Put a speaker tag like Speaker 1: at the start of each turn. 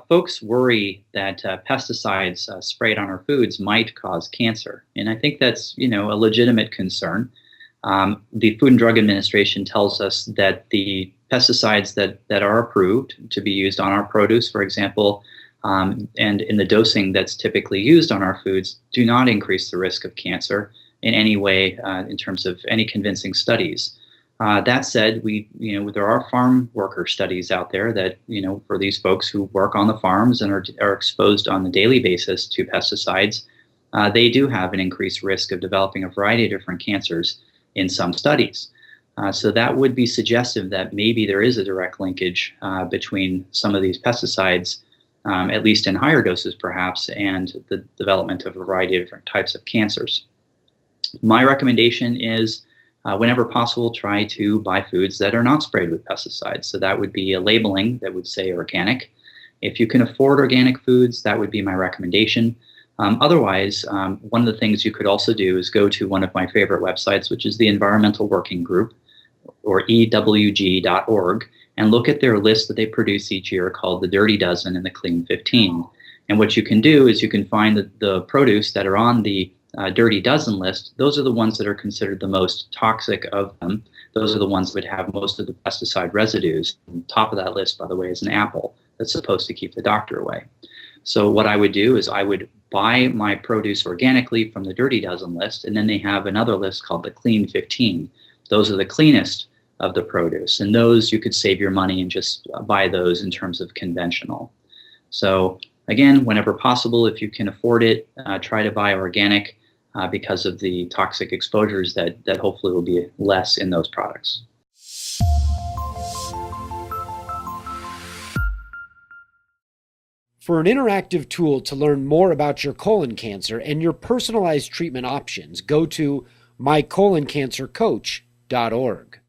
Speaker 1: Folks worry that pesticides sprayed on our foods might cause cancer, and I think that's a legitimate concern. The Food and Drug Administration tells us that the pesticides that are approved to be used on our produce, for example, and in the dosing that's typically used on our foods, do not increase the risk of cancer in any way in terms of any convincing studies. That said, there are farm worker studies out there that, for these folks who work on the farms and are exposed on a daily basis to pesticides, they do have an increased risk of developing a variety of different cancers in some studies. So that would be suggestive that maybe there is a direct linkage between some of these pesticides, at least in higher doses perhaps, and the development of a variety of different types of cancers. My recommendation is whenever possible, try to buy foods that are not sprayed with pesticides. So that would be a labeling that would say organic. If you can afford organic foods, that would be my recommendation. Otherwise, one of the things you could also do is go to one of my favorite websites, which is the Environmental Working Group, or ewg.org, and look at their list that they produce each year called the Dirty Dozen and the Clean 15. And what you can do is you can find the produce that are on the Dirty Dozen list. Those are the ones that are considered the most toxic of them. Those are the ones that would have most of the pesticide residues. On top of that list, by the way, is an apple that's supposed to keep the doctor away. So what I would do is I would buy my produce organically from the Dirty Dozen list, and then they have another list called the Clean 15. Those are the cleanest of the produce, and those you could save your money and just buy those in terms of conventional. So again, whenever possible, if you can afford it, try to buy organic because of the toxic exposures that hopefully will be less in those products.
Speaker 2: For an interactive tool to learn more about your colon cancer and your personalized treatment options, go to mycoloncancercoach.org.